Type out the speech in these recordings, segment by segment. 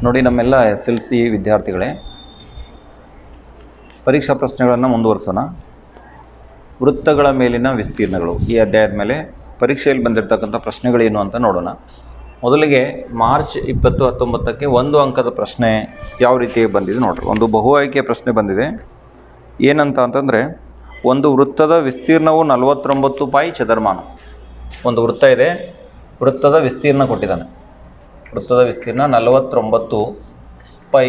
ನೋಡಿ ನಮ್ಮೆಲ್ಲ SLC ವಿದ್ಯಾರ್ಥಿಗಳೇ, ಪರೀಕ್ಷಾ ಪ್ರಶ್ನೆಗಳನ್ನು ಮುಂದುವರಿಸೋಣ. ವೃತ್ತಗಳ ಮೇಲಿನ ವಿಸ್ತೀರ್ಣಗಳು ಈ ಅಧ್ಯಾಯದ ಮೇಲೆ ಪರೀಕ್ಷೆಯಲ್ಲಿ ಬಂದಿರತಕ್ಕಂಥ ಪ್ರಶ್ನೆಗಳೇನು ಅಂತ ನೋಡೋಣ. ಮೊದಲಿಗೆ ಮಾರ್ಚ್ 2019ಕ್ಕೆ 1 ಅಂಕದ ಪ್ರಶ್ನೆ ಯಾವ ರೀತಿ ಬಂದಿದೆ ನೋಡ್ರಿ. ಒಂದು ಬಹು ಆಯ್ಕೆಯ ಪ್ರಶ್ನೆ ಬಂದಿದೆ. ಏನಂತ ಅಂತಂದರೆ, ಒಂದು ವೃತ್ತದ ವಿಸ್ತೀರ್ಣವು 49 ಪೈ ಚದರಮಾನ. ಒಂದು ವೃತ್ತ ಇದೆ, ವೃತ್ತದ ವಿಸ್ತೀರ್ಣ ಕೊಟ್ಟಿದ್ದಾನೆ. ವೃತ್ತದ ವಿಸ್ತೀರ್ಣ 49 ಪೈ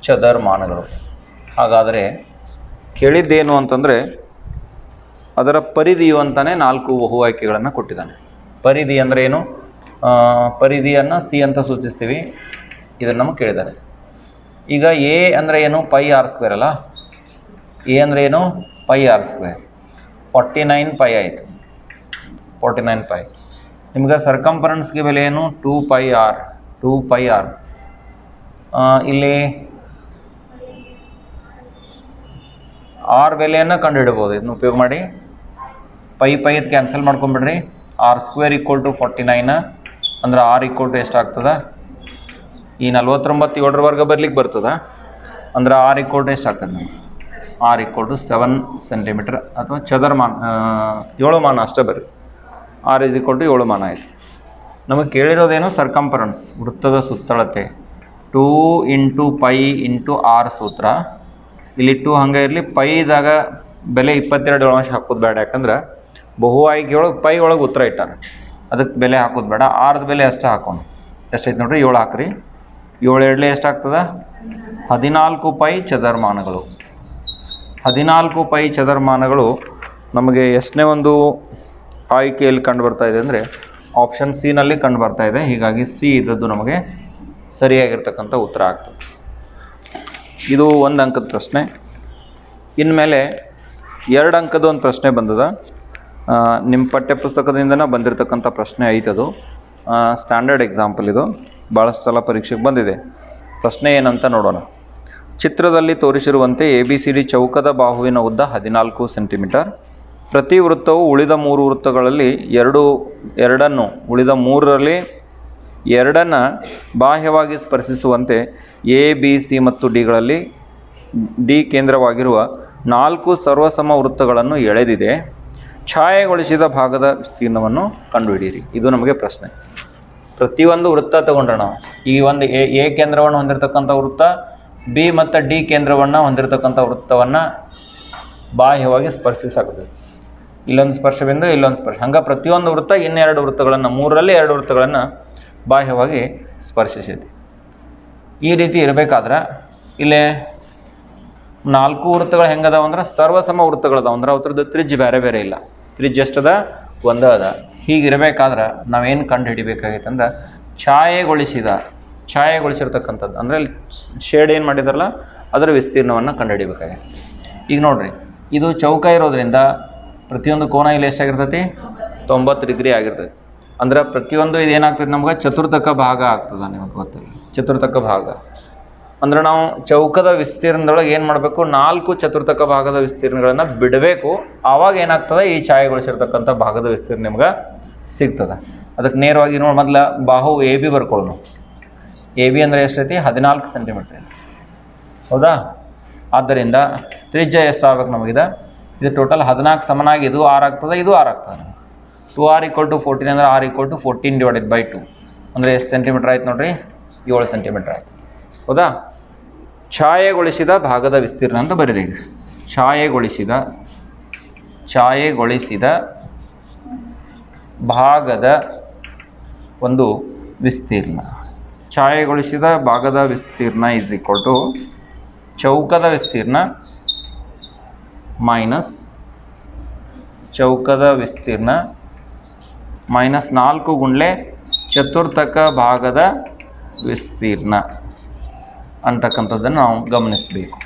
ಚದರಮಾನಗಳು. ಹಾಗಾದರೆ ಕೇಳಿದ್ದೇನು ಅಂತಂದರೆ, ಅದರ ಪರಿಧಿಯು ಅಂತಾನೆ 4 ಬಹು ಆಯ್ಕೆಗಳನ್ನು ಕೊಟ್ಟಿದ್ದಾನೆ. ಪರಿಧಿ ಅಂದರೆ ಏನು? ಪರಿಧಿಯನ್ನು ಸಿ ಅಂತ ಸೂಚಿಸ್ತೀವಿ. ಇದನ್ನು ನಮಗೆ ಕೇಳಿದ್ದಾರೆ. ಈಗ ಎ ಅಂದರೆ ಏನು? ಪೈ ಆರ್ ಸ್ಕ್ವೇರ್ ಅಲ್ಲ. ಎ ಅಂದರೆ ಏನು? Pi R square. 49 ಪೈ ಆಯಿತು. 49 ಪೈ. ನಿಮ್ಗೆ ಸರ್ಕಂಫರೆನ್ಸ್ಗೆ ಬೆಲೆ ಏನು? 2 ಪೈ ಆರ್. 2 pi R. ಇಲ್ಲಿ ಆರ್ ಬೆಲೆಯನ್ನು ಕಂಡುಹಿಡ್ಬೋದು. ಇದನ್ನು ಉಪಯೋಗ ಮಾಡಿ ಪೈ ಇದು ಕ್ಯಾನ್ಸಲ್ ಮಾಡ್ಕೊಂಬಿಡ್ರಿ. ಆರ್ ಸ್ಕ್ವೇರ್ ಈಕ್ವಲ್ ಟು 49 ಅಂದ್ರೆ ಆರ್ ಈಕ್ವಲ್ ಟು ಎಷ್ಟಾಗ್ತದೆ? ಈ 49 7 ಬರ್ಲಿಕ್ಕೆ ಬರ್ತದೆ. ಅಂದ್ರೆ ಆರ್ ಈಕ್ವಲ್ ಟು ಎಷ್ಟಾಗ್ತದೆ? ನಮಗೆ ಆರ್ ಈಕ್ವಲ್ ಟು 7 ಸೆಂಟಿಮೀಟರ್ ಅಥವಾ ಚದರಮಾನ, 7 ಮಾನ ಅಷ್ಟೇ ಬರ್ರಿ. ಆರ್ ಈಸ್ ಈಕ್ವಲ್ ಟು 7 ಮಾನ ಆಯಿತು. ನಮಗೆ ಕೇಳಿರೋದೇನು? ಸರ್ಕಂಫರೆನ್ಸ್, ವೃತ್ತದ ಸುತ್ತಳತೆ. 2 ಇಂಟು ಪೈ ಇಂಟು ಆರ್ ಸೂತ್ರ. ಇಲ್ಲಿ 2 ಹಂಗೆ ಇರಲಿ. ಪೈದಾಗ ಬೆಲೆ 22 ಹಾಕೋದು ಬೇಡ. ಯಾಕಂದ್ರೆ ಬಹು ಆಯ್ಕೆ ಒಳಗೆ ಪೈ ಒಳಗೆ ಉತ್ತರ ಇಟ್ಟಾರೆ, ಅದಕ್ಕೆ ಬೆಲೆ ಹಾಕೋದು ಬೇಡ. ಆರ್ದ ಬೆಲೆ ಅಷ್ಟೇ ಹಾಕೋಣ. ಎಷ್ಟೈತೆ ನೋಡ್ರಿ? 7 ಹಾಕ್ರಿ. 7 2 ಎಷ್ಟಾಗ್ತದೆ? 14 ಪೈ ಚದರಮಾನಗಳು. 14 ಪೈ ಚದರಮಾನಗಳು ನಮಗೆ ಎಷ್ಟನೇ ಒಂದು ಆಯ್ಕೆಯಲ್ಲಿ ಕಂಡು ಬರ್ತಾ ಇದೆ ಅಂದರೆ ಆಪ್ಷನ್ ಸಿ ನಲ್ಲಿ ಕಂಡು ಬರ್ತಾ ಇದೆ. ಹೀಗಾಗಿ ಸಿ ಇದ್ದದ್ದು ನಮಗೆ ಸರಿಯಾಗಿರ್ತಕ್ಕಂಥ ಉತ್ತರ ಆಗ್ತದೆ. ಇದು 1 ಅಂಕದ ಪ್ರಶ್ನೆ. ಇನ್ಮೇಲೆ 2 ಅಂಕದ ಒಂದು ಪ್ರಶ್ನೆ ಬಂದದ. ನಿಮ್ಮ ಪಠ್ಯಪುಸ್ತಕದಿಂದನೇ ಬಂದಿರತಕ್ಕಂಥ ಪ್ರಶ್ನೆ ಐತದು. ಸ್ಟ್ಯಾಂಡರ್ಡ್ ಎಕ್ಸಾಂಪಲ್ ಇದು. ಭಾಳಷ್ಟು ಸಲ ಪರೀಕ್ಷೆಗೆ ಬಂದಿದೆ. ಪ್ರಶ್ನೆ ಏನಂತ ನೋಡೋಣ. ಚಿತ್ರದಲ್ಲಿ ತೋರಿಸಿರುವಂತೆ ABCD ಚೌಕದ ಬಾಹುವಿನ ಉದ್ದ 14 ಸೆಂಟಿಮೀಟರ್. ಪ್ರತಿ ವೃತ್ತವು ಉಳಿದ 3 ವೃತ್ತಗಳಲ್ಲಿ ಉಳಿದ 3ರಲ್ಲಿ 2 ಬಾಹ್ಯವಾಗಿ ಸ್ಪರ್ಶಿಸುವಂತೆ ABC ಮತ್ತು ಡಿಗಳಲ್ಲಿ ಡಿ ಕೇಂದ್ರವಾಗಿರುವ 4 ಸರ್ವಸಮ ವೃತ್ತಗಳನ್ನು ಎಳೆದಿದೆ. ಛಾಯೆಗೊಳಿಸಿದ ಭಾಗದ ವಿಸ್ತೀರ್ಣವನ್ನು ಕಂಡುಹಿಡಿಯಿರಿ. ಇದು ನಮಗೆ ಪ್ರಶ್ನೆ. ಪ್ರತಿಯೊಂದು ವೃತ್ತ ತಗೊಂಡ್ರೆ ನಾವು ಈ ಒಂದು ಎ ಕೇಂದ್ರವನ್ನು ಹೊಂದಿರತಕ್ಕಂಥ ವೃತ್ತ, ಬಿ ಮತ್ತು ಡಿ ಕೇಂದ್ರವನ್ನು ಹೊಂದಿರತಕ್ಕಂಥ ವೃತ್ತವನ್ನು ಬಾಹ್ಯವಾಗಿ ಸ್ಪರ್ಶಿಸಾಗುತ್ತದೆ. ಇಲ್ಲೊಂದು ಸ್ಪರ್ಶ ಬಿಂದು, ಇಲ್ಲೊಂದು ಸ್ಪರ್ಶ. ಹಂಗೆ ಪ್ರತಿಯೊಂದು ವೃತ್ತ ಇನ್ನೆರಡು ವೃತ್ತಗಳನ್ನು, 3ರಲ್ಲಿ 2 ವೃತ್ತಗಳನ್ನು ಬಾಹ್ಯವಾಗಿ ಸ್ಪರ್ಶಿಸಿದೆ. ಈ ರೀತಿ ಇರಬೇಕಾದ್ರೆ ಇಲ್ಲೇ 4 ವೃತ್ತಗಳು ಹೆಂಗದಾವ ಅಂದ್ರೆ ಸರ್ವಸಮ ವೃತ್ತಗಳದಾವ. ಅಂದ್ರೆ ಅವ್ರದ್ದು ತ್ರಿಜ್ಯ ಬೇರೆ ಬೇರೆ ಇಲ್ಲ. ತ್ರಿಜ್ಯ ಎಷ್ಟದ? 1 ಅದ. ಹೀಗಿರಬೇಕಾದ್ರೆ ನಾವೇನು ಕಂಡು ಹಿಡಿಬೇಕಾಗೈತೆ ಅಂದ್ರೆ ಛಾಯೆಗೊಳಿಸಿರ್ತಕ್ಕಂಥದ್ದು ಅಂದರೆ ಶೇಡ್ ಏನು ಮಾಡಿದಾರಲ್ಲ ಅದರ ವಿಸ್ತೀರ್ಣವನ್ನು ಕಂಡು ಹಿಡಿಬೇಕಾಗೈತೆ. ಈಗ ನೋಡಿರಿ, ಇದು ಚೌಕ ಇರೋದ್ರಿಂದ ಪ್ರತಿಯೊಂದು ಕೋನ ಇಲ್ಲಿ ಎಷ್ಟಾಗಿರ್ತೈತಿ? 90 ಡಿಗ್ರಿ ಆಗಿರ್ತೈತಿ. ಅಂದ್ರೆ ಪ್ರತಿಯೊಂದು ಇದು ಏನಾಗ್ತದೆ ನಮ್ಗೆ? ಚತುರ್ಥಕ ಭಾಗ ಆಗ್ತದೆ. ನಿಮಗೆ ಗೊತ್ತಿಲ್ಲ, ಚತುರ್ಥಕ ಭಾಗ ಅಂದ್ರೆ ನಾವು ಚೌಕದ ವಿಸ್ತೀರ್ಣದೊಳಗೆ ಏನು ಮಾಡಬೇಕು? 4 ಚತುರ್ಥಕ ಭಾಗದ ವಿಸ್ತೀರ್ಣಗಳನ್ನು ಬಿಡಬೇಕು. ಆವಾಗ ಏನಾಗ್ತದೆ? ಈ ಛಾಯೆಗೊಳಿಸಿರ್ತಕ್ಕಂಥ ಭಾಗದ ವಿಸ್ತೀರ್ಣ ನಿಮ್ಗೆ ಸಿಗ್ತದೆ. ಅದಕ್ಕೆ ನೇರವಾಗಿ ನೋಡಿ, ಮೊದಲ ಬಾಹು AB ಬರ್ಕೊಳ್ಳೋಣ. AB ಅಂದರೆ ಎಷ್ಟೈತಿ? 14 ಸೆಂಟಿಮೀಟ್ರ್. ಹೌದಾ? ಆದ್ದರಿಂದ ತ್ರಿಜ್ಯ ಎಷ್ಟಾಗಬೇಕು ನಮಗಿದೆ? ಇದು ಟೋಟಲ್ 14 ಸಮನಾಗಿ ಇದು 6 ಆಗ್ತದೆ, ಇದು 6 ಆಗ್ತದೆ. 2r = 14 ಅಂದರೆ r = 14/2 ಅಂದರೆ ಎಷ್ಟು ಸೆಂಟಿಮೀಟ್ರ್ ಆಯ್ತು ನೋಡ್ರಿ? 7 ಸೆಂಟಿಮೀಟ್ರ್ ಆಯಿತು. ಹೌದಾ? ಛಾಯೆಗೊಳಿಸಿದ ಭಾಗದ ವಿಸ್ತೀರ್ಣ ಅಂತ ಬರೀರಿ. ಛಾಯೆಗೊಳಿಸಿದ ಭಾಗದ ಒಂದು ವಿಸ್ತೀರ್ಣ. ಛಾಯೆಗೊಳಿಸಿದ ಭಾಗದ ವಿಸ್ತೀರ್ಣ = ಚೌಕದ ವಿಸ್ತೀರ್ಣ ಮೈನಸ್ 4 ಗುಂಡ್ಲೆ ಚತುರ್ಥಕ ಭಾಗದ ವಿಸ್ತೀರ್ಣ ಅಂತಕ್ಕಂಥದ್ದನ್ನು ನಾವು ಗಮನಿಸಬೇಕು.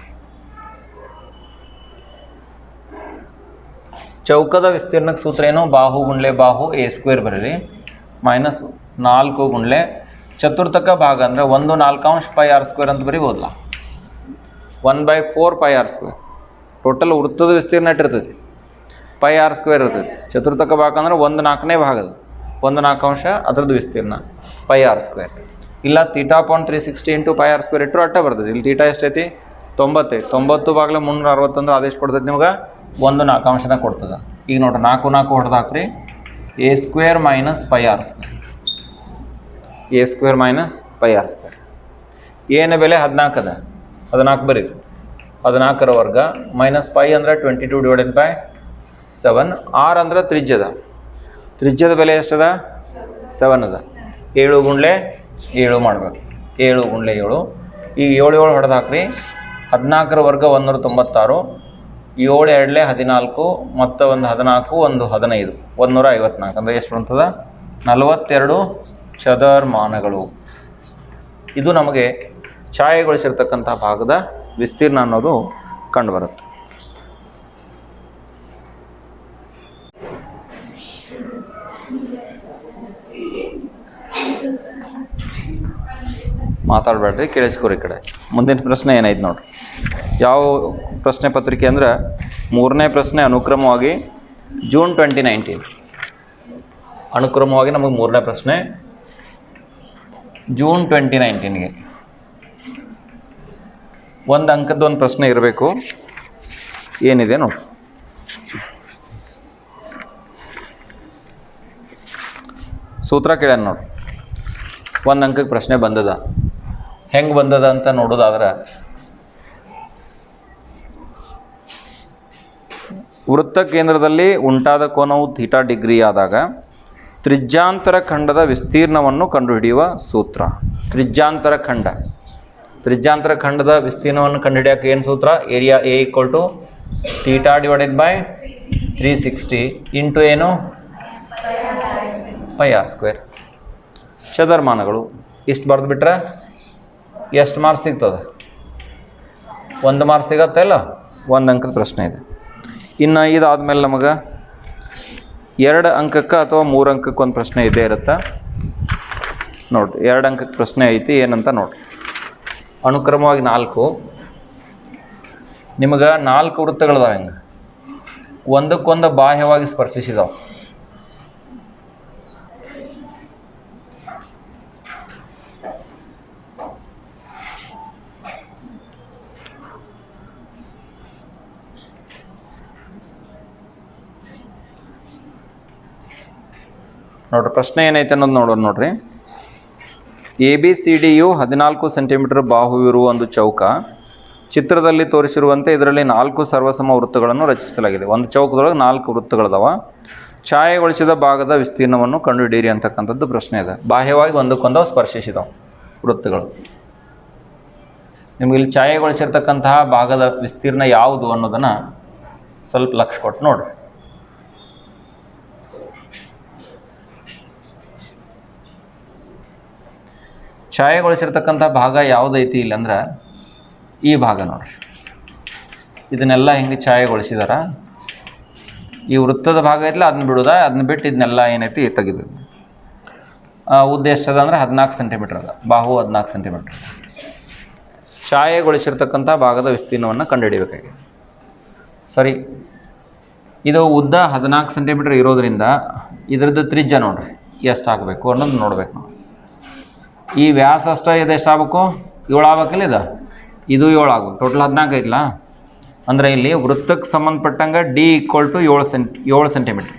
ಚೌಕದ ವಿಸ್ತೀರ್ಣಕ್ಕೆ ಸೂತ್ರ ಏನು? ಬಾಹು ಗುಂಡ್ಲೆ ಬಾಹು A² ಬರೀರಿ, ಮೈನಸ್ 4 ಗುಂಡ್ಲೆ ಚತುರ್ಥಕ ಭಾಗ ಅಂದರೆ 1/4 ಪೈ r² ಅಂತ ಬರೀಬೋದಲ್ಲ. 1/4 ಪೈ r². ಟೋಟಲ್ ವೃತ್ತದ ವಿಸ್ತೀರ್ಣ ಇಟ್ಟಿರ್ತೈತಿ ಪೈ r² ಇರ್ತೈತಿ. ಚತುರ್ಥಕ ಭಾಗ ಅಂದರೆ 1/4ನೇ ಭಾಗದ 1/4 ಅದರದ್ದು ವಿಸ್ತೀರ್ಣ ಪೈ r². ಇಲ್ಲ theta upon 360 into pi R square ಇಟ್ಟರು ಅಟ್ಟ ಬರ್ತದೆ. ಇಲ್ಲಿ ತೀಟಾ ಎಷ್ಟೈತಿ 90, 90 ಭಾಗಲೆ 360 ಅಂದ್ರೆ ಅದೆಷ್ಟು ಕೊಡ್ತೈತೆ ನಿಮ್ಗೆ 1 4 ಕೊಡ್ತದೆ. ಈಗ ನೋಡ್ರಿ 4 4 ಹೊಡೆದು ಹಾಕ್ರಿ, a square minus pi R square, a square minus pi R square. ಏನು ಬೆಲೆ 14 ಅದ, 14 ಬರೀ 14ರ ವರ್ಗ ಮೈನಸ್ ಪೈ ಅಂದರೆ 22 ಡಿವೈಡೆಡ್ ಬೈ 7. ಆರ್ ಅಂದ್ರೆ ತ್ರಿಜ್ಯದ, ತ್ರಿಜ್ಯದ ಬೆಲೆ ಎಷ್ಟದ 7 ಅದ. 7 ಗುಂಡ್ಲೆ 7 ಮಾಡಬೇಕು, 7 ಗುಂಡ್ಲೆ 7. ಈಗ 7 7 ಹೊಡೆದು ಹಾಕ್ರಿ, 14ರ ವರ್ಗ 196, 7 2 14 ಮತ್ತು ಒಂದು 14 ಒಂದು 15, 154 ಅಂದರೆ ಎಷ್ಟು ಬರ್ತದೆ 42 ಚದರ್ಮಾನಗಳು. ಇದು ನಮಗೆ ಛಾಯೆಗೊಳಿಸಿರ್ತಕ್ಕಂಥ ಭಾಗದ ವಿಸ್ತೀರ್ಣ ಅನ್ನೋದು ಕಂಡುಬರುತ್ತೆ. ಮಾತಾಡಬೇಡ್ರಿ, ಕೇಳಿಸ್ಕೋರಿ. ಈ ಕಡೆ ಮುಂದಿನ ಪ್ರಶ್ನೆ ಏನಾಯ್ತು ನೋಡ್ರಿ. ಯಾವ ಪ್ರಶ್ನೆ ಪತ್ರಿಕೆ ಅಂದ್ರೆ 3ನೇ ಪ್ರಶ್ನೆ ಅನುಕ್ರಮವಾಗಿ ಜೂನ್ 2019. ಅನುಕ್ರಮವಾಗಿ ನಮಗೆ 3ನೇ ಪ್ರಶ್ನೆ ಜೂನ್ 2019ಗೆ ಒಂದು ಅಂಕದ ಒಂದು ಪ್ರಶ್ನೆ ಇರಬೇಕು. ಏನಿದೆ ನೋಡಿ, ಸೂತ್ರ ಕೇಳ್ಯಾನ ನೋಡಿ. ಒಂದು ಅಂಕಕ್ಕೆ ಪ್ರಶ್ನೆ ಬಂದದ. ಹೆಂಗೆ ಬಂದದ ಅಂತ ನೋಡೋದಾದ್ರೆ, ವೃತ್ತ ಕೇಂದ್ರದಲ್ಲಿ ಉಂಟಾದ ಕೋನವು ಥೀಟಾ ಡಿಗ್ರಿ ಆದಾಗ ತ್ರಿಜ್ಯಾಂತರ ಖಂಡದ ವಿಸ್ತೀರ್ಣವನ್ನು ಕಂಡುಹಿಡಿಯುವ ಸೂತ್ರ. ತ್ರಿಜ್ಯಾಂತರ ಖಂಡದ ವಿಸ್ತೀರ್ಣವನ್ನು ಕಂಡುಹಿಡಿಯೋಕೆ ಏನು ಸೂತ್ರ? Area a equal to theta divided by 360 into ಏನು ಪೈ ಆರ್ ಸ್ಕ್ವೇರ್. ಚದರ್ಮಾನಗಳು ಇಷ್ಟು ಬರೆದು ಬಿಟ್ರೆ ಎಷ್ಟು ಮಾರ್ಕ್ಸ್ ಸಿಗ್ತದೆ? 1 ಮಾರ್ಕ್ಸ್ ಸಿಗತ್ತೆ ಇಲ್ಲ? 1 ಅಂಕದ ಪ್ರಶ್ನೆ ಇದೆ. ಇನ್ನು ಇದಾದ್ಮೇಲೆ ನಮಗೆ 2 ಅಂಕಕ್ಕೆ ಅಥವಾ 3 ಅಂಕಕ್ಕೆ ಒಂದು ಪ್ರಶ್ನೆ ಇದ್ದೇ ಇರುತ್ತೆ ನೋಡಿರಿ. 2 ಅಂಕಕ್ಕೆ ಪ್ರಶ್ನೆ ಐತಿ, ಏನಂತ ನೋಡಿರಿ. ಅನುಕ್ರಮವಾಗಿ 4 ನಿಮಗೆ 4 ವೃತ್ತಗಳಿದಾವೆ. ಹೆಂಗೆ ಒಂದಕ್ಕೊಂದು ಬಾಹ್ಯವಾಗಿ ಸ್ಪರ್ಶಿಸಿದಾವೆ. ನೋಡ್ರಿ ಪ್ರಶ್ನೆ ಏನೈತೆ ಅನ್ನೋದು ನೋಡೋಣ ನೋಡ್ರಿ. ABCDಯು 14 ಸೆಂಟಿಮೀಟರ್ ಬಾಹುವಿರುವ ಒಂದು ಚೌಕ. ಚಿತ್ರದಲ್ಲಿ ತೋರಿಸಿರುವಂತೆ ಇದರಲ್ಲಿ 4 ಸರ್ವಸಮ ವೃತ್ತಗಳನ್ನು ರಚಿಸಲಾಗಿದೆ. ಒಂದು ಚೌಕದೊಳಗೆ 4 ವೃತ್ತಗಳದಾವ. ಛಾಯೆಗೊಳಿಸಿದ ಭಾಗದ ವಿಸ್ತೀರ್ಣವನ್ನು ಕಂಡುಹಿಡಿಯಿರಿ ಅಂತಕ್ಕಂಥದ್ದು ಪ್ರಶ್ನೆ ಇದೆ. ಬಾಹ್ಯವಾಗಿ ಒಂದಕ್ಕೊಂದು ಸ್ಪರ್ಶಿಸಿದವು ವೃತ್ತಗಳು. ನಿಮಗೆ ಇಲ್ಲಿ ಛಾಯೆಗೊಳಿಸಿರ್ತಕ್ಕಂತಹ ಭಾಗದ ವಿಸ್ತೀರ್ಣ ಯಾವುದು ಅನ್ನೋದನ್ನು ಸ್ವಲ್ಪ ಲಕ್ಷ್ಯ ಕೊಟ್ಟು ನೋಡ್ರಿ. ಛಾಯೆಗೊಳಿಸಿರ್ತಕ್ಕಂಥ ಭಾಗ ಯಾವುದೈತಿ ಇಲ್ಲ ಅಂದ್ರೆ ಈ ಭಾಗ ನೋಡ್ರಿ. ಇದನ್ನೆಲ್ಲ ಹಿಂಗೆ ಛಾಯೆಗೊಳಿಸಿದಾರ. ಈ ವೃತ್ತದ ಭಾಗ ಐತಿಲ್ಲ ಅದನ್ನ ಬಿಡೋದ, ಅದನ್ನ ಬಿಟ್ಟು ಇದನ್ನೆಲ್ಲ ಏನೈತಿ ತೆಗೆದು. ಉದ್ದ ಎಷ್ಟದ ಅಂದ್ರೆ 14 ಸೆಂಟಿಮೀಟರ್ ಅದ. ಬಾಹು 14 ಸೆಂಟಿಮೀಟರ್. ಛಾಯೆಗೊಳಿಸಿರ್ತಕ್ಕಂಥ ಭಾಗದ ವಿಸ್ತೀರ್ಣವನ್ನು ಕಂಡುಹಿಡಿಯಬೇಕಾಗಿದೆ. ಸರಿ, ಇದು ಉದ್ದ 14 ಸೆಂಟಿಮೀಟರ್ ಇರೋದ್ರಿಂದ ಇದರದ್ದು ತ್ರಿಜ್ಯ ನೋಡ್ರಿ ಎಷ್ಟು ಆಗಬೇಕು ಅನ್ನೋದು ನೋಡ್ಬೇಕು ನಾವು. ಈ ವ್ಯಾಸ ಅಷ್ಟೇ ಇದು ಎಷ್ಟು ಆಗಬೇಕು? 7 ಆಗ್ಬೇಕಿಲ್ಲ? ಇದು 7 ಆಗ್ಬೇಕು. ಟೋಟಲ್ 14 ಐತಿಲ್ಲ. ಅಂದರೆ ಇಲ್ಲಿ ವೃತ್ತಕ್ಕೆ ಸಂಬಂಧಪಟ್ಟಂಗೆ d equal to 7 centimetre.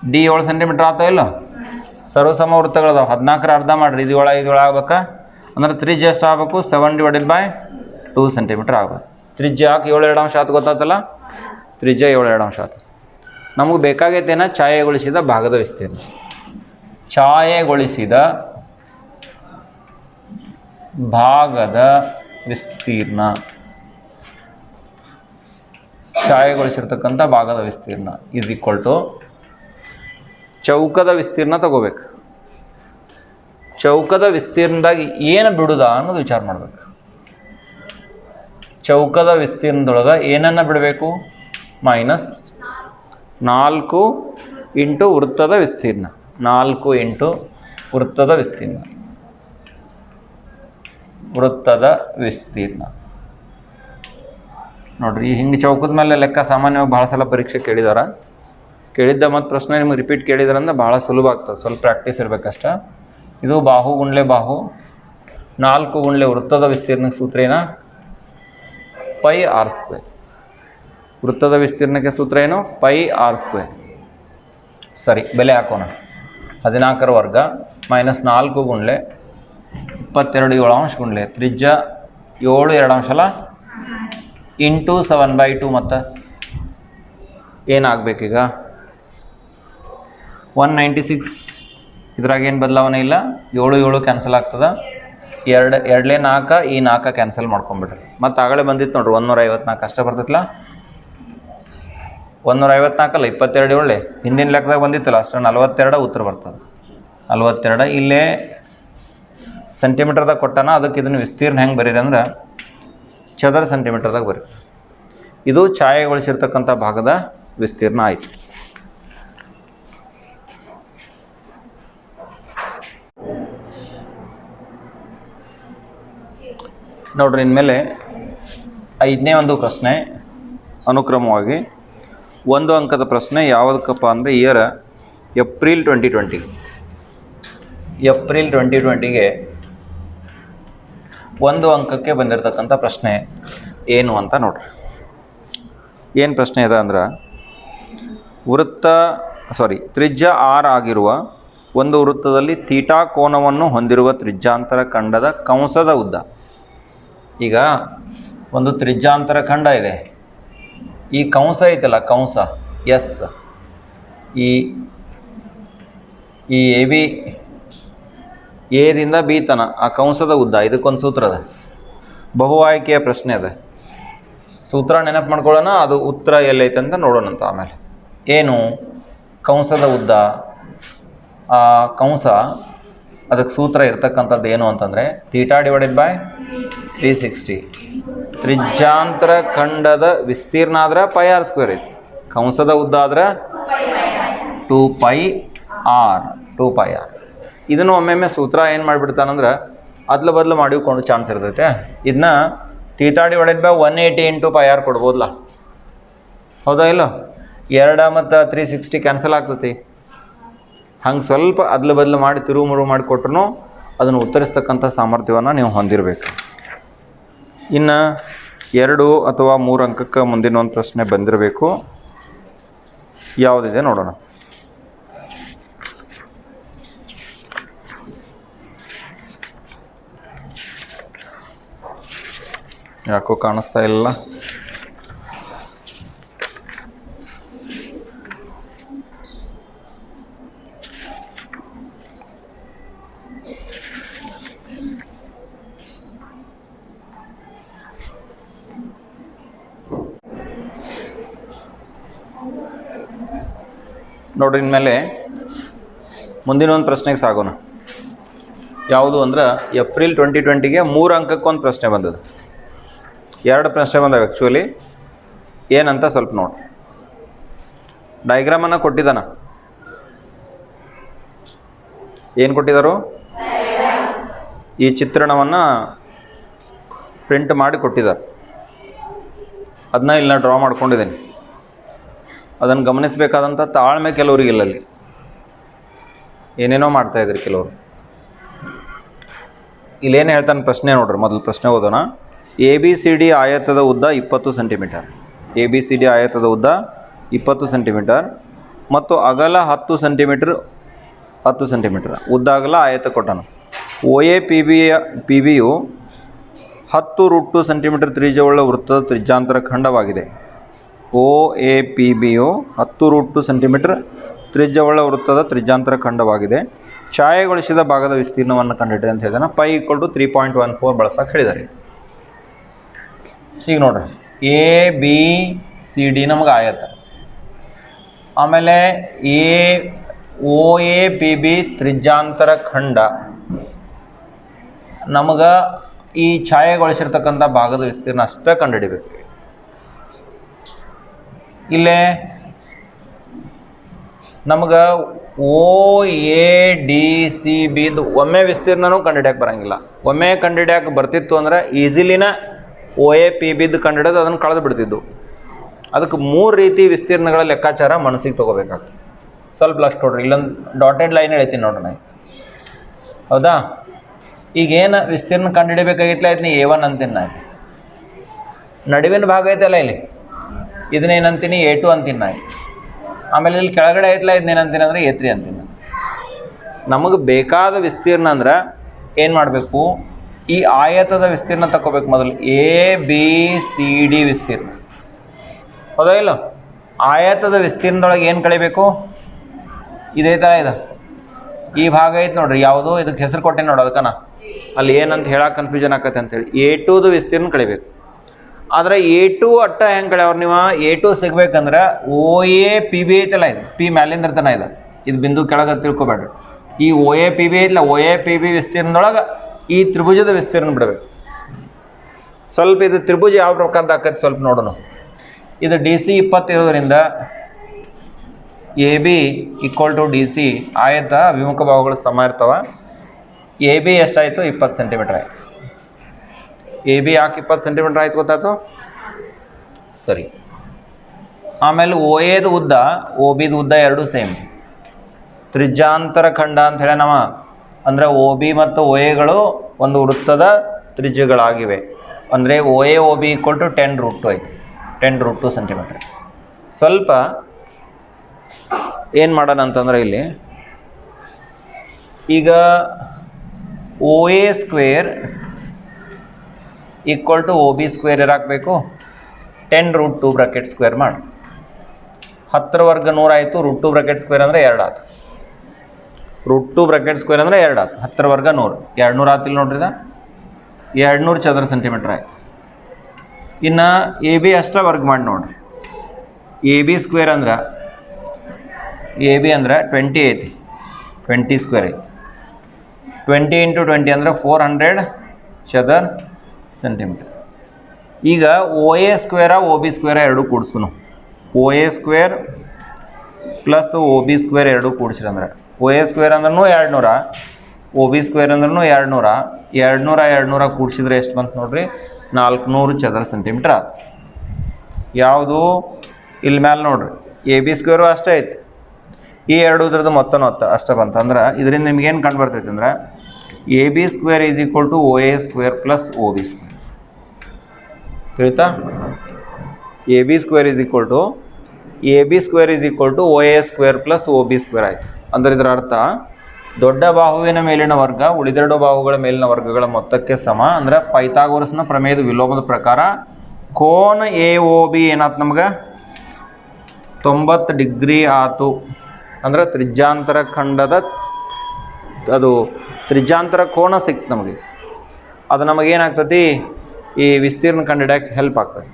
D 7 centimetre ಆಗ್ತಾ ಇಲ್ಲ? ಸರ್ವಸಮ ವೃತ್ತಗಳದಾವೆ. 14ರ ಅರ್ಧ ಮಾಡಿರಿ, ಇದು 7 ಆಗ್ಬೇಕಾ? ಅಂದ್ರೆ ತ್ರಿಜ್ಯ ಎಷ್ಟು ಆಗಬೇಕು? 7 ಡಿವೈಡೆಡ್ ಬೈ 2 ಸೆಂಟಿಮೀಟ್ರ್ ಆಗಬೇಕು. ತ್ರಿಜ್ಯ ಯಾಕೆ 7 2 ಅಂಶ ಆತು ಗೊತ್ತಾತಲ್ಲ? ತ್ರಿಜ್ಯ 7 2 ಅಂಶ ಆತು. ನಮಗೆ ಬೇಕಾಗೈತೇನ ಛಾಯೆಗೊಳಿಸಿದ ಭಾಗದ ವಿಸ್ತೀರ್ಣ. ಛಾಯೆಗೊಳಿಸಿದ ಭಾಗದ ವಿಸ್ತೀರ್ಣ, ಛಾಯೆಗೊಳಿಸಿರ್ತಕ್ಕಂಥ ಭಾಗದ ವಿಸ್ತೀರ್ಣ ಈಸ್ ಈಕ್ವಲ್ ಟು ಚೌಕದ ವಿಸ್ತೀರ್ಣ ತಗೋಬೇಕು. ಚೌಕದ ವಿಸ್ತೀರ್ಣದಾಗ ಏನು ಬಿಡುದ ಅನ್ನೋದು ವಿಚಾರ ಮಾಡಬೇಕು. ಚೌಕದ ವಿಸ್ತೀರ್ಣದೊಳಗೆ ಏನನ್ನು ಬಿಡಬೇಕು? -4 ಇಂಟು ವೃತ್ತದ ವಿಸ್ತೀರ್ಣ. 4 ಇಂಟು ವೃತ್ತದ ವಿಸ್ತೀರ್ಣ. ವೃತ್ತದ ವಿಸ್ತೀರ್ಣ ನೋಡ್ರಿ. ಹಿಂಗೆ ಚೌಕದ ಮೇಲೆ ಲೆಕ್ಕ ಸಾಮಾನ್ಯವಾಗಿ ಭಾಳ ಸಲ ಪರೀಕ್ಷೆ ಕೇಳಿದ್ದ ಮತ್ತು ಪ್ರಶ್ನೆ ನಿಮಗೆ ರಿಪೀಟ್ ಕೇಳಿದ್ರಂದ್ರೆ ಭಾಳ ಸುಲಭ ಆಗ್ತದೆ. ಸ್ವಲ್ಪ ಪ್ರಾಕ್ಟೀಸ್ ಇರಬೇಕಷ್ಟ. ಇದು ಬಾಹು ಗುಂಡ್ಲೆ ಬಾಹು, 4 ಗುಂಡ್ಲೆ ವೃತ್ತದ ವಿಸ್ತೀರ್ಣಕ್ಕೆ ಸೂತ್ರ ಏನ? Pi R square. ವೃತ್ತದ ವಿಸ್ತೀರ್ಣಕ್ಕೆ ಸೂತ್ರ ಏನು? Pi R square. ಸರಿ, ಬೆಲೆ ಹಾಕೋಣ. 14 ವರ್ಗ ಮೈನಸ್ 4 ಗುಂಡ್ಲೆ 22 7 ಗುಂಡ್ಲೆ ತ್ರಿಜ್ಯ 7 2 ಅಂಶಲ ಇಂಟು 7/2. ಮತ್ತು ಏನಾಗಬೇಕೀಗ? 196. ಇದ್ರಾಗ ಏನು ಬದಲಾವಣೆ ಇಲ್ಲ. 7 7 ಕ್ಯಾನ್ಸಲ್ ಆಗ್ತದೆ. 2 2 4 ಈ 4 ಕ್ಯಾನ್ಸಲ್ ಮಾಡ್ಕೊಂಬಿಡ್ರಿ. ಮತ್ತು ಆಗಲೇ ಬಂದಿತ್ತು ನೋಡ್ರಿ 154 ಅಷ್ಟೇ ಬರ್ತೈತಲ್ಲ. 154 ಅಲ್ಲ 22 ಒಳ್ಳೆ ಹಿಂದಿನ ಲೆಕ್ಕದಾಗ ಬಂದಿತ್ತಲ್ಲ ಅಷ್ಟು 42 ಉತ್ತರ ಬರ್ತದೆ. 42 ಇಲ್ಲೇ ಸೆಂಟಿಮೀಟರ್ದಾಗ ಕೊಟ್ಟಾನ. ಅದಕ್ಕೆ ಇದನ್ನು ವಿಸ್ತೀರ್ಣ ಹೆಂಗೆ ಬರೀರಿ ಅಂದ್ರೆ ಚದರ ಸೆಂಟಿಮೀಟರ್ದಾಗ ಬರೀ. ಇದು ಛಾಯೆಗೊಳಿಸಿರ್ತಕ್ಕಂಥ ಭಾಗದ ವಿಸ್ತೀರ್ಣ ಆಯಿತು. ನೋಡ್ರಿ, ಇನ್ಮೇಲೆ 5ನೇ ಒಂದು ಪ್ರಶ್ನೆ ಅನುಕ್ರಮವಾಗಿ 1 ಅಂಕದ ಪ್ರಶ್ನೆ ಯಾವುದಕ್ಕಪ್ಪ ಅಂದರೆ ಇಯರ್ ಏಪ್ರಿಲ್ 2020. ಏಪ್ರಿಲ್ 2020ಗೆ 1 ಅಂಕಕ್ಕೆ ಬಂದಿರತಕ್ಕಂಥ ಪ್ರಶ್ನೆ ಏನು ಅಂತ ನೋಡ್ರಿ. ಏನು ಪ್ರಶ್ನೆ ಇದೆ ಅಂದ್ರೆ, ತ್ರಿಜ್ಯ R ಆಗಿರುವ ಒಂದು ವೃತ್ತದಲ್ಲಿ ಥೀಟಾ ಕೋನವನ್ನು ಹೊಂದಿರುವ ತ್ರಿಜ್ಯಾಂತರ ಖಂಡದ ಕಂಸದ ಉದ್ದ. ಈಗ ಒಂದು ತ್ರಿಜ್ಯಾಂತರ ಖಂಡ ಇದೆ. ಈ ಕಂಸ ಐತಲ್ಲ, ಕಂಸ ಎಸ್, ಈ ಎ ಬಿ ಎದಿಂದ ಬಿ ತನ ಆ ಕಂಸದ ಉದ್ದ. ಇದಕ್ಕೊಂದು ಸೂತ್ರ ಅದ. ಬಹು ಆಯ್ಕೆಯ ಪ್ರಶ್ನೆ ಅದ. ಸೂತ್ರ ನೆನಪು ಮಾಡ್ಕೊಳ್ಳೋಣ, ಅದು ಉತ್ತರ ಎಲ್ಲೈತೆ ಅಂತ ನೋಡೋಣಂತ. ಆಮೇಲೆ ಏನು ಕಂಸದ ಉದ್ದ, ಆ ಕಂಸ ಅದಕ್ಕೆ ಸೂತ್ರ ಇರ್ತಕ್ಕಂಥದ್ದು ಏನು ಅಂತಂದರೆ ಥೀಟಾ ಡಿವೈಡೆಡ್ ಬೈ 360. ತ್ರಿಜ್ಯಾಂತರ ಖಂಡದ ವಿಸ್ತೀರ್ಣ ಆದ್ರೆ ಪೈ ಆರ್ ಸ್ಕ್ವೇರ್ ಐತಿ. ಕಂಸದ ಉದ್ದ ಆದ್ರೆ 2πr. ಇದನ್ನು ಒಮ್ಮೊಮ್ಮೆ ಸೂತ್ರ ಏನು ಮಾಡಿಬಿಡ್ತಾನಂದ್ರೆ ಅದ್ಲ ಬದಲು ಮಾಡಿಕೊಂಡು ಚಾನ್ಸ್ ಇರ್ತೈತೆ. ಇದನ್ನ ಥೀಟಾ ಡಿವೈಡೆಡ್ ಬೈ 180 × πr ಕೊಡ್ಬೋದಲ್ಲ, ಹೌದಾ ಇಲ್ಲ? 2 ಮತ್ತು 360 ಕ್ಯಾನ್ಸಲ್ ಆಗ್ತೈತಿ. ಹಂಗೆ ಸ್ವಲ್ಪ ಅದ್ಲ ಬದಲು ಮಾಡಿ ತಿರುವು ಮಾಡಿ ಕೊಟ್ರು ಅದನ್ನು ಉತ್ತರಿಸ್ತಕ್ಕಂಥ ಸಾಮರ್ಥ್ಯವನ್ನು ನೀವು ಹೊಂದಿರಬೇಕು. ಇನ್ನು 2 ಅಥವಾ 3 ಅಂಕಕ್ಕೆ ಮುಂದಿನ ಒಂದು ಪ್ರಶ್ನೆ ಬಂದಿರಬೇಕು. ಯಾವುದಿದೆ ನೋಡೋಣ. ಯಾಕೋ ಕಾಣಿಸ್ತಾ ಇಲ್ಲ. ನೋಡ್ರಿ, ಇನ್ಮೇಲೆ ಮುಂದಿನ ಒಂದು ಪ್ರಶ್ನೆಗೆ ಸಾಗೋಣ. ಯಾವುದು ಅಂದ್ರೆ ಏಪ್ರಿಲ್ 2020ಗೆ 3 ಅಂಕಕ್ಕೊಂದು ಪ್ರಶ್ನೆ ಬಂದದ್ದು. 2 ಪ್ರಶ್ನೆ ಬಂದವು ಆ್ಯಕ್ಚುಲಿ. ಏನಂತ ಸ್ವಲ್ಪ ನೋಡಿ. ಡಯಾಗ್ರಾಮನ್ನು ಕೊಟ್ಟಿದ್ದಾನ. ಏನು ಕೊಟ್ಟಿದ್ದಾರೋ ಈ ಚಿತ್ರಣವನ್ನು ಪ್ರಿಂಟ್ ಮಾಡಿ ಕೊಟ್ಟಿದ್ದಾರೆ. ಅದನ್ನ ಇಲ್ಲಿ ನಾನು ಡ್ರಾ ಮಾಡ್ಕೊಂಡಿದ್ದೀನಿ. ಅದನ್ನು ಗಮನಿಸಬೇಕಾದಂಥ ತಾಳ್ಮೆ ಕೆಲವರಿಗಿಲ್ಲ. ಅಲ್ಲಿ ಏನೇನೋ ಮಾಡ್ತಾಯಿದ್ರಿ ಕೆಲವರು. ಇಲ್ಲೇನು ಹೇಳ್ತಾನೆ ಪ್ರಶ್ನೆ ನೋಡ್ರಿ. ಮೊದಲು ಪ್ರಶ್ನೆ ಓದೋಣ. ABCD ಆಯತದ ಉದ್ದ 20 ಸೆಂಟಿಮೀಟರ್. ABCD ಆಯತದ ಉದ್ದ 20 ಸೆಂಟಿಮೀಟರ್ ಮತ್ತು ಅಗಲ 10 ಸೆಂಟಿಮೀಟರ್. ಉದ್ದ ಅಗಲ ಆಯತ ಕೊಟ್ಟನು. OAPBಯು 10√2 ಸೆಂಟಿಮೀಟರ್ ತ್ರಿಜ್ಯವುಳ್ಳ ವೃತ್ತದ ತ್ರಿಜ್ಯಾಂತರ ಖಂಡವಾಗಿದೆ. OAPBಯು 10√2 ಸೆಂಟಿಮೀಟರ್ ತ್ರಿಜ್ಯವುಳ್ಳ ವೃತ್ತದ ತ್ರಿಜ್ಯಾಂತರ ಖಂಡವಾಗಿದೆ. ಛಾಯೆಗೊಳಿಸಿದ ಭಾಗದ ವಿಸ್ತೀರ್ಣವನ್ನು ಕಂಡುಹಿಡಿಯಿರಿ ಅಂತ ಹೇಳಿದಾನೆ. π = 3.14 ಬಳಸಕ್ಕೆ ಹೇಳಿದ್ದಾರೆ. ಈಗ ನೋಡ್ರಿ, ABCD ನಮಗೆ ಆಯತ, ಆಮೇಲೆ OAPB ತ್ರಿಜ್ಯಾಂತರ ಖಂಡ. ನಮಗೆ ಈ ಛಾಯೆಗೊಳಿಸಿರ್ತಕ್ಕಂಥ ಭಾಗದ ವಿಸ್ತೀರ್ಣ ಅಷ್ಟೇ ಕಂಡುಹಿಡಿಬೇಕು. ಇಲ್ಲೇ ನಮಗೆ OADCBದು ಒಮ್ಮೆ ವಿಸ್ತೀರ್ಣನೂ ಕಂಡುಹಿಡಿಯಕ್ಕೆ ಬರೋಂಗಿಲ್ಲ. ಒಮ್ಮೆ ಕಂಡುಹಿಡಿಯಕ್ಕೆ ಬರ್ತಿತ್ತು ಅಂದರೆ ಈಸಿಲಿನ OAPBದು ಕಂಡುಹಿಡಿದು ಅದನ್ನು ಕಳೆದು ಬಿಡ್ತಿದ್ದು. ಅದಕ್ಕೆ 3 ರೀತಿ ವಿಸ್ತೀರ್ಣಗಳ ಲೆಕ್ಕಾಚಾರ ಮನಸ್ಸಿಗೆ ತೊಗೋಬೇಕಾಗ್ತದೆ. ಸ್ವಲ್ಪ ಲಕ್ಷ ನೋಡ್ರಿ. ಇಲ್ಲೊಂದು ಡಾಟೆಡ್ ಲೈನ್ ಹೇಳ್ತೀನಿ ನೋಡ್ರಿ. ಹೌದಾ? ಈಗೇನು ವಿಸ್ತೀರ್ಣ ಕಂಡುಹಿಡಿಬೇಕಾಗಿತ್ತಲ್ಲ ಇದನ್ನ A1 ಅಂತೀನಿ ನಾನು. ನಡುವಿನ ಭಾಗ ಐತಲ್ಲ ಇಲ್ಲಿ ಇದನ್ನೇನಂತೀನಿ A2 ಅಂತೀನಿ ನಾನು. ಆಮೇಲೆ ಇಲ್ಲಿ ಕೆಳಗಡೆ ಐತಲ್ಲ ಇದನ್ನೇನಂತೀನಿ ಅಂದರೆ A3 ಅಂತೀನಿ. ನಮಗೆ ಬೇಕಾದ ವಿಸ್ತೀರ್ಣ ಅಂದ್ರೆ ಏನು ಮಾಡಬೇಕು, ಈ ಆಯತದ ವಿಸ್ತೀರ್ಣ ತಗೋಬೇಕು ಮೊದಲು. ABCD ವಿಸ್ತೀರ್ಣ ಹೌದಾ ಇಲ್ಲ? ಆಯತದ ವಿಸ್ತೀರ್ಣದೊಳಗೆ ಏನು ಕಳಿಬೇಕು? ಇದೇ ಥರ ಇದೆ, ಈ ಭಾಗ ಐತೆ ನೋಡ್ರಿ, ಯಾವುದೋ ಇದಕ್ಕೆ ಹೆಸರು ಕೊಟ್ಟೆ ನೋಡಿ, ಅದಕ್ಕನ ಅಲ್ಲಿ ಏನಂತ ಹೇಳಕ್ಕೆ ಕನ್ಫ್ಯೂಷನ್ ಆಕತ್ತೆ ಅಂತೇಳಿ. A2ದು ವಿಸ್ತೀರ್ಣ ಕಳಿಬೇಕು. ಆದರೆ A2 ಅಟ್ಟ ಹೆಂಗೆ ಕಳೆಯವ್ರು ನೀವು? A2 ಸಿಗ್ಬೇಕಂದ್ರೆ OAPB ಐತಲ್ಲ, ಇದು P ಮ್ಯಾಲಿಂದ ಇರ್ತಾನೆ ಇದು ಬಿಂದು ಕೆಳಗೆ ತಿಳ್ಕೊಬೇಡ್ರಿ. ಈ OAPB ಐತಲ್ಲ, OAPB ವಿಸ್ತೀರ್ಣದೊಳಗೆ ಈ ತ್ರಿಭುಜದ ವಿಸ್ತೀರ್ಣ ಬಿಡಬೇಕು. ಸ್ವಲ್ಪ ಇದು ತ್ರಿಭುಜ ಯಾವ ಪ್ರಕಾರದ ಆಕತ್ತೆ ಸ್ವಲ್ಪ ನೋಡೋಣ. ಇದು DC 20 ಇರೋದ್ರಿಂದ AB = DC, ಆಯತ ವಿಮುಖ ಭಾಗಗಳು ಸಮ ಇರ್ತಾವೆ. AB ಎಷ್ಟಾಯಿತು? 20 ಸೆಂಟಿಮೀಟ್ರ್ ಆಯಿತು. AB ಯಾಕೆ 20 ಸೆಂಟಿಮೀಟ್ರ್ ಆಯ್ತು ಗೊತ್ತಾಯ್ತು? ಸರಿ. ಆಮೇಲೆ OAದು ಉದ್ದ OBದು ಉದ್ದ ಎರಡೂ ಸೇಮ್. ತ್ರಿಜ್ಯಾಂತರ ಖಂಡ ಅಂತ ಹೇಳಿ ನಾವು ಅಂದರೆ OB ಮತ್ತು OAಗಳು ಒಂದು ವೃತ್ತದ ತ್ರಿಜ್ಯಗಳಾಗಿವೆ. ಅಂದರೆ OA OB = 10√2 ಆಯಿತು, 10√2 ಸೆಂಟಿಮೀಟ್ರ್. ಸ್ವಲ್ಪ ಏನು ಮಾಡೋಣ ಅಂತಂದ್ರೆ ಇಲ್ಲಿ ಈಗ OA² = OB² ಇರಾಕಬೇಕು. 10√2 ಬ್ರಾಕೆಟ್ ಸ್ಕ್ವೇರ್ ಮಾಡಿ 10 ವರ್ಗ 100 ಆಯಿತು. √2 ಬ್ರಾಕೆಟ್ ಸ್ಕ್ವೇರ್ ಅಂದರೆ 2 ಆಯ್ತು. √2 ಬ್ರಾಕೆಟ್ ಸ್ಕ್ವೇರ್ ಅಂದರೆ 2 ಆಯ್ತು. 10 ವರ್ಗ 100 200 ಆತಿಲ್ಲ ನೋಡ್ರಿ. 200 ಚದರ ಸೆಂಟಿಮೀಟ್ರ್ ಆಯಿತು. ಇನ್ನು AB ಅಷ್ಟೇ ವರ್ಗ ಮಾಡಿ ನೋಡ್ರಿ. AB² ಅಂದ್ರೆ AB ಅಂದ್ರೆ 20 ಐತಿ, 20² ಐತಿ. 20 × 20 ಅಂದರೆ 400 ಚದರ ಸೆಂಟಿಮೀಟ್ರ್. ಈಗ OA² OB² ಎರಡೂ ಕೂಡಿಸ್ಕೊನು. OA² + OB² ಎರಡೂ ಕೂಡಿಸ್ರಿ ಅಂದ್ರೆ OA² ಅಂದ್ರೂ 200, OB² ಅಂದ್ರೂ 200. 200 ಕೂಡಿಸಿದ್ರೆ ಎಷ್ಟು ಬಂತು ನೋಡ್ರಿ? 400 ಚದರ ಸೆಂಟಿಮೀಟ್ರ್ ಆಯ್ತು. ಯಾವುದು ಇಲ್ಲಿ ಮ್ಯಾಲೆ ನೋಡ್ರಿ, AB² ಅಷ್ಟೇ ಐತಿ. ಈ ಎರಡು ಇದ್ರದ್ದು ಮೊತ್ತನೂ ಅಷ್ಟೇ ಬಂತು ಅಂದ್ರೆ ಇದರಿಂದ ನಿಮ್ಗೇನು ಕಂಡು ಬರ್ತೈತೆ ಅಂದ್ರೆ AB² = OA² + OB². ತಿಳಿತಾ? AB² = OA² + OB² ಆಯಿತು. ಅಂದ್ರೆ ಇದರ ಅರ್ಥ ದೊಡ್ಡ ಬಾಹುವಿನ ಮೇಲಿನ ವರ್ಗ ಉಳಿದೆರಡು ಬಾಹುಗಳ ಮೇಲಿನ ವರ್ಗಗಳ ಮೊತ್ತಕ್ಕೆ ಸಮ. ಅಂದ್ರೆ ಪೈಥಾಗೋರಸ್ನ ಪ್ರಮೇಯದ ವಿಲೋಮದ ಪ್ರಕಾರ ಕೋನ AOB ಏನಾಯ್ತು ನಮ್ಗೆ? 90 ಡಿಗ್ರಿ ಆಯ್ತು. ಅಂದ್ರೆ ತ್ರಿಜ್ಯಾಂತರ ಖಂಡದ ಅದು ತ್ರಿಜ್ಯಾಂತರ ಕೋನ ಸಿಕ್ತು ನಮಗೆ. ಅದು ನಮಗೇನಾಗ್ತದೆ? ಈ ವಿಸ್ತೀರ್ಣ ಕಂಡುಹಿಡಿಯೋಕ್ಕೆ ಹೆಲ್ಪ್ ಆಗ್ತದೆ.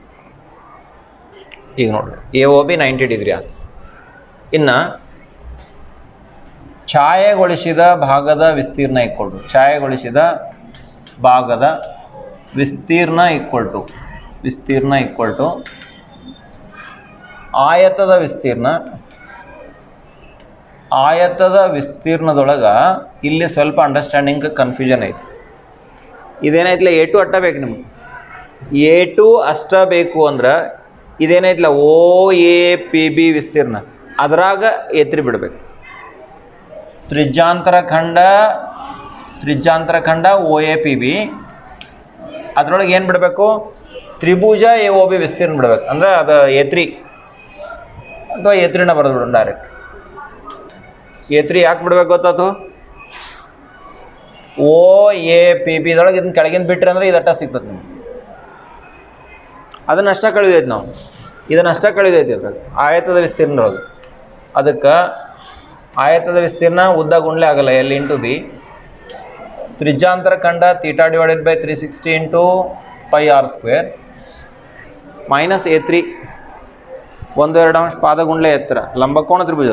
ಈಗ ನೋಡ್ರಿ AOB 90 ಡಿಗ್ರಿ ಆಯ್ತು. ಇನ್ನು ಛಾಯೆಗೊಳಿಸಿದ ಭಾಗದ ವಿಸ್ತೀರ್ಣ ಛಾಯೆಗೊಳಿಸಿದ ಭಾಗದ ವಿಸ್ತೀರ್ಣ ಆಯತದ ವಿಸ್ತೀರ್ಣ. ಆಯತದ ವಿಸ್ತೀರ್ಣದೊಳಗೆ ಇಲ್ಲಿ ಸ್ವಲ್ಪ ಅಂಡರ್ಸ್ಟ್ಯಾಂಡಿಂಗ್ ಕನ್ಫ್ಯೂಷನ್ ಐತಿ. ಇದೇನೈತಿಲ್ಲ A2 ಅಷ್ಟ ಬೇಕು ನಿಮ್ಗೆ. A2 ಅಷ್ಟ ಬೇಕು ಅಂದ್ರೆ ಇದೇನೈತಿಲ್ಲ OAPB ವಿಸ್ತೀರ್ಣ ಅದ್ರಾಗ A3 ಬಿಡಬೇಕು. ತ್ರಿಜ್ಯಾಂತರ ಖಂಡ OAPB ಅದ್ರೊಳಗೆ ಏನು ಬಿಡಬೇಕು? ತ್ರಿಭುಜ AOB ವಿಸ್ತೀರ್ಣ ಬಿಡಬೇಕು. ಅಂದ್ರೆ ಅದು A3 ಅಥವಾ A3ನ ಬರೆದು ಬಿಡೋಣ ಡೈರೆಕ್ಟ್. A3 ಯಾಕೆ ಬಿಡ್ಬೇಕು ಗೊತ್ತಾಯ್ತು? OAPBದೊಳಗೆ ಇದನ್ನ ಕೆಳಗಿಂದ ಬಿಟ್ರಿ ಅಂದ್ರೆ ಇದಟ್ಟ ಸಿಗ್ತದೆ ನಿಮ್ಗೆ. ಅದನ್ನಷ್ಟ ಕಳಿದೈತಿ ನಾವು, ಇದನ್ನಷ್ಟ ಕಳಿದೈತಿ ಅದ್ರಾಗ ಆಯತದ ವಿಸ್ತೀರ್ಣದೊಳಗೆ. ಅದಕ್ಕೆ ಆಯತದ ವಿಸ್ತೀರ್ಣ ಉದ್ದ ಗುಂಡ್ಲೆ ಆಗಲ್ಲ L × B. ತ್ರಿಜ್ಯಾಂತರ ಖಂಡ θ/360 × πr² ಮೈನಸ್ A3 1/2 ಪಾದ ಗುಂಡ್ಲೆ ಎತ್ತರ ಲಂಬಕೋನ ತ್ರಿಭುಜ.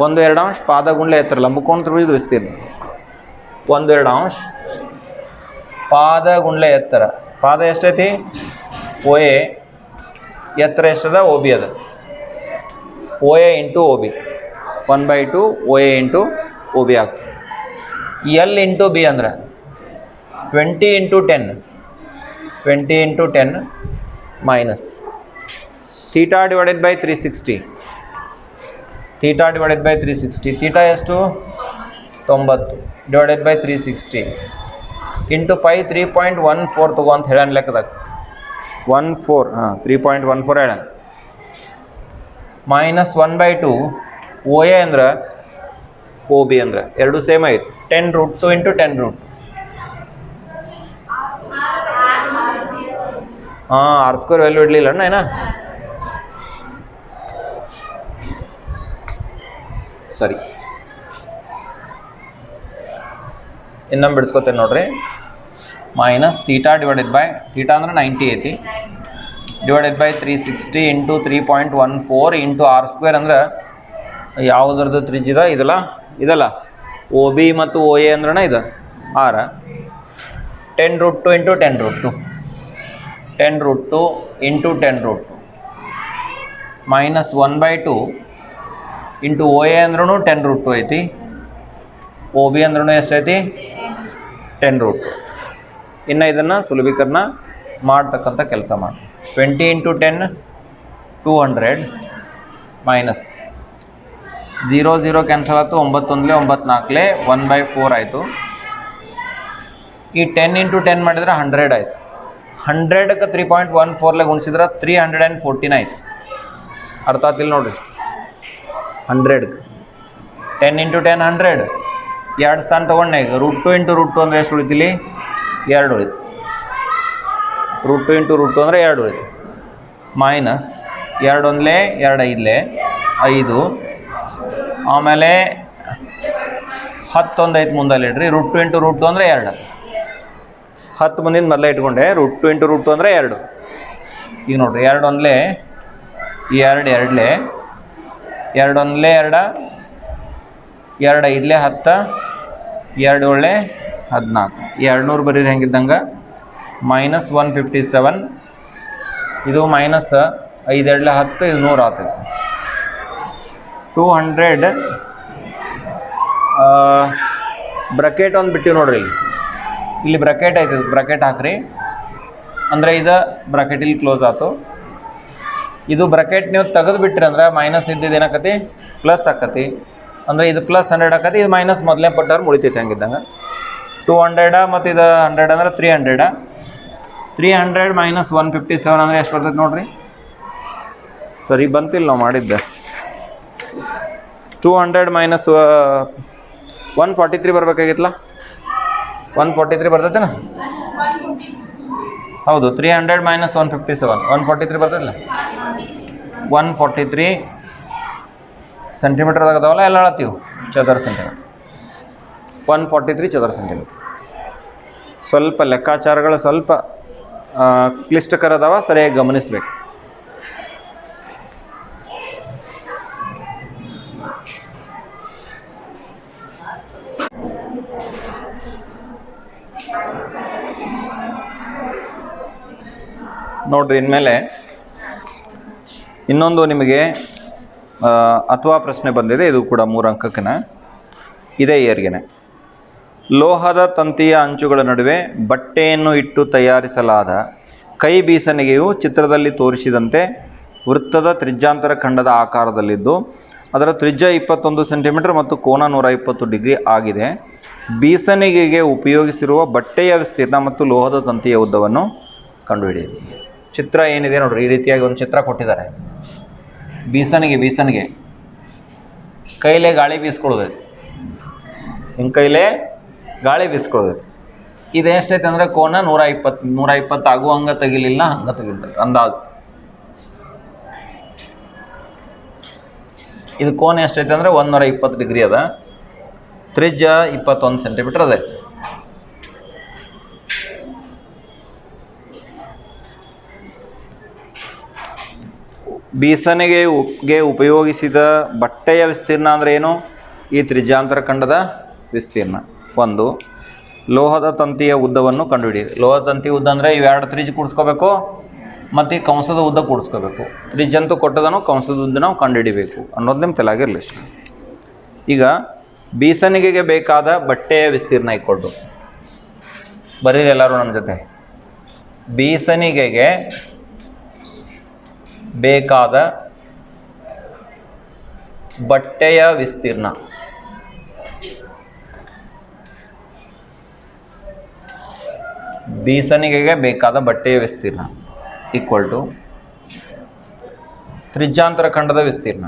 1/2 ಪಾದ ಗುಂಡ್ಲೆ ಎತ್ತರ ಲಂಬಕೋನ ತ್ರಿಭುಜದ ವಿಸ್ತೀರ್ಣ. 1/2 ಪಾದ ಗುಂಡ್ಲೆ ಎತ್ತರ. ಪಾದ ಎಷ್ಟೈತಿ? OA. ಎತ್ತರ ಎಷ್ಟದ? OB ಅದ. OA × OB 1/2 OA × OB ಆಗ್ತದೆ. L × B ಅಂದ್ರೆ 20 × 10 ಮೈನಸ್ θ/360. θ/360 ಥೀಟಾ ಎಷ್ಟು? 90 ಡಿವೈಡೆಡ್ ಬೈ 360 ಇಂಟು ಪೈ 3.14 ತಗೋ ಅಂತ ಹೇಳ್ಯಾನ ಲೆಕ್ಕದಾಗ 14 ಹಾಂ 3.14 ಹೇಳ್ಯಾನ ಮೈನಸ್ 1/2 ಓ ಎ ಅಂದ್ರೆ ಓ ಬಿ ಅಂದ್ರೆ ಎರಡು ಸೇಮ್ ಐತೆ 10√2 ಇಂಟು 10√2 ಹಾಂ R² ವ್ಯಾಲ್ಯೂ ಇಡಲಿಲ್ಲ ಅಣ್ಣ ಏನ ಸರಿ ಇನ್ನೊಮ್ಮೆ ಬಿಡಿಸ್ಕೊತೇನೆ ನೋಡ್ರಿ minus theta divided by theta ಅಂದ್ರೆ 90 ಐತಿ divided by 360 into 3.14 into R² ಅಂದ್ರೆ ಯಾವುದ್ರದ್ದು ತ್ರಿಜ್ಯದ ಇದಲ್ಲ ಓ ಬಿ ಮತ್ತು ಓ ಎ ಅಂದ್ರೆ ಇದು ಆರ 10√2 into 10√2 10√2 into 10√2 minus 1/2 into O A ಅಂದ್ರೂ 10√2 ಐತಿ ಓ ಬಿ ಅಂದ್ರೂ ಎಷ್ಟೈತಿ 10√2 ಇನ್ನು ಇದನ್ನು ಸುಲಭೀಕರಣ ಮಾಡ್ತಕ್ಕಂಥ ಕೆಲಸ ಮಾಡಿ 20 ಇಂಟು 10 200 ಮೈನಸ್ 0 0 ಕ್ಯಾನ್ಸಲ್ ಆಯಿತು 9 1 9 4 1/4 ಆಯಿತು ಈ 10 ಇಂಟು 10 ಮಾಡಿದ್ರೆ 100 ಆಯಿತು 100ಕ್ಕೆ 3.14 ಗುಣಿಸಿದ್ರೆ 314 ಆಯಿತು ಅರ್ಥ ಆಗ್ತಿಲ್ಲ ನೋಡಿರಿ 100ಕ್ಕೆ 10 ಇಂಟು 10 100 ಎರಡು ಸ್ಥಾನ ತೊಗೊಂಡೆ ಈಗ √2 ಇಂಟು √2 ಅಂದರೆ ಎಷ್ಟು ಉಳಿತಿಲಿ 2 ಉಳಿತು √2 ಇಂಟು √2 ಅಂದರೆ 2 ಉಳಿತು ಮೈನಸ್ 2 1 2 5 ಆಮೇಲೆ 10 1 ಐತೆ ಮುಂದಲ್ಲಿ ಇಡ್ರಿ √2 ಇಂಟು √2 ಅಂದರೆ 2 10 ಮುಂದಿನ ಮೊದಲೇ ಇಟ್ಕೊಂಡೆ √2 ಇಂಟು √2 ಅಂದರೆ 2 ಈಗ ನೋಡಿರಿ 2 1 2 2 2 1 2 2 5 10 2 7 14 200 ಬರೀರಿ ಹೆಂಗಿದ್ದಂಗೆ ಮೈನಸ್ 157 ಇದು ಮೈನಸ್ 5 2 10 ಇದು 100 ಆಗ್ತೈತೆ 200 ಬ್ರಕೆಟ್ ಒಂದು ಬಿಟ್ಟಿವಿ ನೋಡ್ರಿ ಇಲ್ಲಿ ಬ್ರಕೆಟ್ ಐತೆ ಬ್ರಕೆಟ್ ಹಾಕ್ರಿ ಅಂದರೆ ಇದು ಬ್ರಕೆಟ್ ಇಲ್ಲಿ ಕ್ಲೋಸ್ ಆಯ್ತು ಇದು ಬ್ರಕೆಟ್ ನೀವು ತೆಗೆದು ಬಿಟ್ರಿ ಅಂದ್ರೆ ಮೈನಸ್ ಇದ್ದಿದ್ದು ಏನಾಕತಿ ಪ್ಲಸ್ ಆಕತಿ ಅಂದರೆ ಇದು ಪ್ಲಸ್ 100 ಆಕತಿ ಇದು ಮೈನಸ್ ಮೊದಲೇ ಪಟ್ಟಾರು ಮುಳಿತೈತೆ ಹಂಗಿದ್ದಂಗೆ 200 ಮತ್ತು ಇದು 100 ಅಂದ್ರೆ 300 ಮೈನಸ್ 157 ಅಂದರೆ ಎಷ್ಟು ಬರ್ತೈತೆ ನೋಡ್ರಿ ಸರಿ ಬಂತಿಲ್ಲ ನಾವು ಮಾಡಿದ್ದೆ 200 ಮೈನಸ್ 143 ಬರ್ಬೇಕಾಗಿತ್ತಲ್ಲ 143 ಬರ್ತೈತೆನಾ ಹೌದು 300 ಮೈನಸ್ 157 143 ಬರ್ತೈತಲ್ಲ 143 ಸೆಂಟಿಮೀಟರ್ದಾಗ ಅದಾವಲ್ಲ ಎಲ್ಲ ಅಳತ್ತೀವಿ ಚದರ ಸೆಂಟಿಮೀಟರ್ 143 ಚದರ ಸೆಂಟಿಮೀಟರ್ ಸ್ವಲ್ಪ ಲೆಕ್ಕಾಚಾರಗಳು ಸ್ವಲ್ಪ ಕ್ಲಿಷ್ಟಕರ ಅದಾವ ಸರಿಯಾಗಿ ಗಮನಿಸ್ಬೇಕು ನೋಡ್ರಿ ಇನ್ಮೇಲೆ ಇನ್ನೊಂದು ನಿಮಗೆ ಅಥವಾ ಪ್ರಶ್ನೆ ಬಂದಿದೆ ಇದು ಕೂಡ 3 ಅಂಕಕ್ಕನ ಇದೇ ಇಯರ್ಗೆನೆ ಲೋಹದ ತಂತಿಯ ಅಂಚುಗಳ ನಡುವೆ ಬಟ್ಟೆಯನ್ನು ಇಟ್ಟು ತಯಾರಿಸಲಾದ ಕೈ ಬೀಸಣಿಗೆಯು ಚಿತ್ರದಲ್ಲಿ ತೋರಿಸಿದಂತೆ ವೃತ್ತದ ತ್ರಿಜ್ಯಾಂತರ ಖಂಡದ ಆಕಾರದಲ್ಲಿದ್ದು ಅದರ ತ್ರಿಜ್ಯ 21 ಸೆಂಟಿಮೀಟರ್ ಮತ್ತು ಕೋನ 120 ಡಿಗ್ರಿ ಆಗಿದೆ. ಬೀಸಣಿಗೆಗೆ ಉಪಯೋಗಿಸಿರುವ ಬಟ್ಟೆಯ ವಿಸ್ತೀರ್ಣ ಮತ್ತು ಲೋಹದ ತಂತಿಯ ಉದ್ದವನ್ನು ಕಂಡುಹಿಡಿಯಿರಿ. ಚಿತ್ರ ಏನಿದೆ ನೋಡ್ರಿ, ಈ ರೀತಿಯಾಗಿ ಒಂದು ಚಿತ್ರ ಕೊಟ್ಟಿದ್ದಾರೆ. ಬೀಸಣಿಗೆ ಕೈಲೇ ಗಾಳಿ ಬೀಸ್ಕೊಳ್ಳೋದೈತೆ, ಹಿಂಗೆ ಕೈಲೇ ಗಾಳಿ ಬೀಸ್ಕೊಳ್ಳೋದೈತೆ. ಇದು ಎಷ್ಟೈತೆ ಅಂದರೆ ಕೋನ 120 ಆಗುವ ಹಂಗೆ ತೆಗಿಲಿಲ್ಲ, ಹಂಗೆ ತೆಗಿತಾರೆ ಅಂದಾಜು. ಇದು ಕೋನ ಎಷ್ಟೈತೆ ಅಂದರೆ 120 ಡಿಗ್ರಿ ಅದ. ತ್ರಿಜ್ಯ 21 ಸೆಂಟಿಮೀಟರ್ ಅದ. ಬೀಸಣಿಗೆಗೆ ಉಪಯೋಗಿಸಿದ ಬಟ್ಟೆಯ ವಿಸ್ತೀರ್ಣ ಅಂದರೆ ಏನು? ಈ ತ್ರಿಜ್ಯಾಂತರ ಖಂಡದ ವಿಸ್ತೀರ್ಣ. ಒಂದು, ಲೋಹದ ತಂತಿಯ ಉದ್ದವನ್ನು ಕಂಡುಹಿಡಿಯಿರಿ. ಲೋಹದ ತಂತಿ ಉದ್ದ ಅಂದರೆ ಇವೆರಡು ತ್ರಿಜ್ಯ ಕೂಡಿಸ್ಕೋಬೇಕು ಮತ್ತು ಈ ಕಂಸದ ಉದ್ದ ಕೂಡಿಸ್ಕೋಬೇಕು. ತ್ರಿಜ್ಯಂತೂ ಕೊಟ್ಟದನು, ಕಂಸದ ಉದ್ದ ನಾವು ಕಂಡುಹಿಡಿಬೇಕು ಅನ್ನೋದು ನಿಮ್ಮ ತಲೆಯಾಗಿರಲಿ. ಈಗ ಬೀಸಣಿಗೆಗೆ ಬೇಕಾದ ಬಟ್ಟೆಯ ವಿಸ್ತೀರ್ಣ ಇಕ್ಕೊಳ್ತು ಬರೀರಿ ಎಲ್ಲರೂ ನನ್ನ ಜೊತೆ. ಬೀಸಣಿಗೆಗೆ ಬೇಕಾದ ಬಟ್ಟೆಯ ವಿಸ್ತೀರ್ಣ ಬೀಸಣಿಗೆಗೆ ಬೇಕಾದ ಬಟ್ಟೆಯ ವಿಸ್ತೀರ್ಣ ಈಕ್ವಲ್ ಟು ತ್ರಿಜ್ಯಾಂತರ ಖಂಡದ ವಿಸ್ತೀರ್ಣ,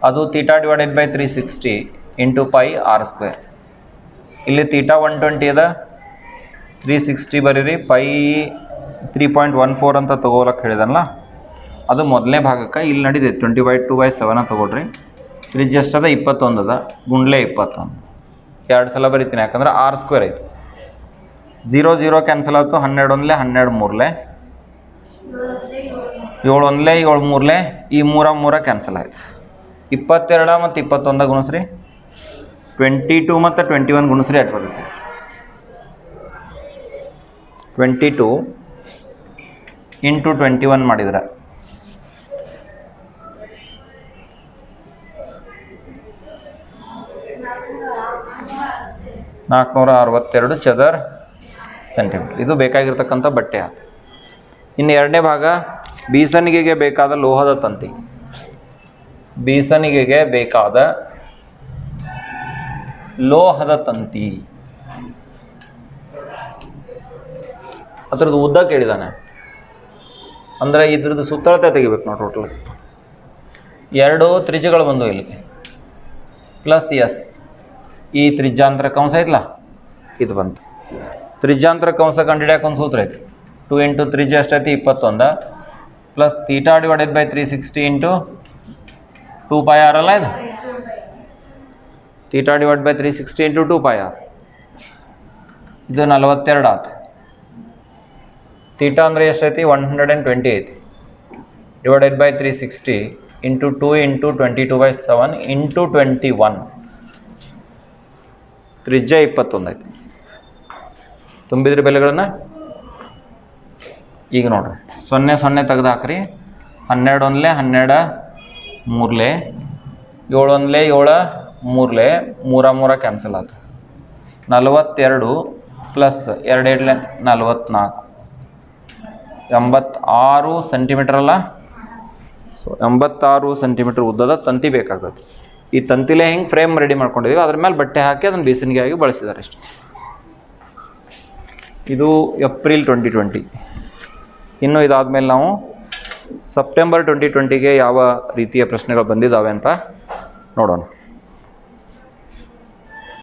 ಅದು θ divided by 360 into pi R square. ಇಲ್ಲಿ θ 120 ಅದ, 360 ಬರೀರಿ, ಪೈ 3.14 ಅಂತ ತೊಗೋಲಕ್ಕೆ ಹೇಳಿದನಲ್ಲ, ಅದು ಮೊದಲನೇ ಭಾಗಕ್ಕೆ ಇಲ್ಲಿ ನಡೀದೆ 20/2/7 ತೊಗೊಳ್ರಿ. ತ್ರಿಜ್ಯ ಎಷ್ಟದ 21 ಅದ, ಗುಂಡ್ಲೆ 21 2 ಸಲ ಬರಿತೀನಿ, ಯಾಕಂದ್ರೆ ಆರ್ ಸ್ಕ್ವೇರ್ ಐತಿ. 0 0 ಕ್ಯಾನ್ಸಲ್ ಆಯಿತು, 12 1 12 3 7 1 7 3 ಈ 3 ಕ್ಯಾನ್ಸಲ್ ಆಯ್ತು. 22 ಮತ್ತು 21 ಗುಣಿಸ್ರಿ, 22 ಮತ್ತು 21 ಗುಣಿಸ್ರಿ ಅಟ್ ಬರುತ್ತೆ. 22 ಇಂಟು 21 ಮಾಡಿದ್ರೆ 462 ಚದರ ಸೆಂಟಿಮೀಟರ್. ಇದು ಬೇಕಾಗಿರ್ತಕ್ಕಂಥ ಬಟ್ಟೆ ಆಯ್ತು. ಇನ್ನು ಎರಡನೇ ಭಾಗ, ಬೀಸಣಿಗೆಗೆ ಬೇಕಾದ ಲೋಹದ ತಂತಿ. ಬೀಸಣಿಗೆಗೆ ಬೇಕಾದ ಲೋಹದ ತಂತಿ ಅದ್ರದ್ದು ಉದ್ದ ಕೇಳಿದಾನೆ. ಅಂದರೆ ಇದ್ರದ್ದು ಸುತ್ತಳತೆ ತೆಗಿಬೇಕು ನಾವು. ಟೋಟಲ್ 2 ತ್ರಿಜ್ಯಗಳು ಬಂದು ಇಲ್ಲಿಗೆ ಪ್ಲಸ್ ಎಸ್, ಈ ತ್ರಿಜ್ಯಾಂತರ ಕಂಸ ಐತಲ್ಲ ಇದು ಬಂತು. ತ್ರಿಜ್ಯಾಂತರ ಕಂಸ ಕಂಡಿಡಿಯಕ್ಕೆ ಒಂದು ಸೂತ್ರ ಐತಿ. 2 ಇಂಟು ತ್ರಿಜ್ಯ ಎಷ್ಟೈತಿ 21 plus θ divided by 360 into 2πr ಅಲ್ಲ ಇದು. θ ಡಿವೈಡ್ ಬೈ 360 ಇಂಟು 2πr, ಇದು 42 ಆಯ್ತು. θ ಅಂದರೆ ಎಷ್ಟೈತಿ 120 ಐತಿ, divided by 360 into 2 into 22/7 into 21, ತ್ರಿಜ್ಯ 21 ಐತಿ. ತುಂಬಿದ್ರಿ ಬೆಲೆಗಳನ್ನು. ಈಗ ನೋಡ್ರಿ 0 0 ತೆಗೆದು ಹಾಕ್ರಿ. 12 1 12 3 7 1 7 3 3 ಕ್ಯಾನ್ಸಲ್ ಆಯ್ತು. 42 ಪ್ಲಸ್ 2 2 44, 86 ಸೆಂಟಿಮೀಟರ್ ಅಲ್ಲ. ಸೊ 86 ಸೆಂಟಿಮೀಟರ್ ಉದ್ದದ ತಂತಿ ಬೇಕಾಗ್ತದೆ. ಈ ತಂತಿಲೇ ಹಿಂಗೆ ಫ್ರೇಮ್ ರೆಡಿ ಮಾಡ್ಕೊಂಡಿದ್ದೀವಿ, ಅದ್ರ ಮೇಲೆ ಬಟ್ಟೆ ಹಾಕಿ ಅದನ್ನು ಬೀಸಣಿಗೆ ಆಗಿ ಬಳಸಿದ್ದಾರೆ ಅಷ್ಟು. ಇದು ಏಪ್ರಿಲ್ 2020. ಇನ್ನು ಇದಾದಮೇಲೆ ನಾವು ಸೆಪ್ಟೆಂಬರ್ 2020ಗೆ ಯಾವ ರೀತಿಯ ಪ್ರಶ್ನೆಗಳು ಬಂದಿದ್ದಾವೆ ಅಂತ ನೋಡೋಣ.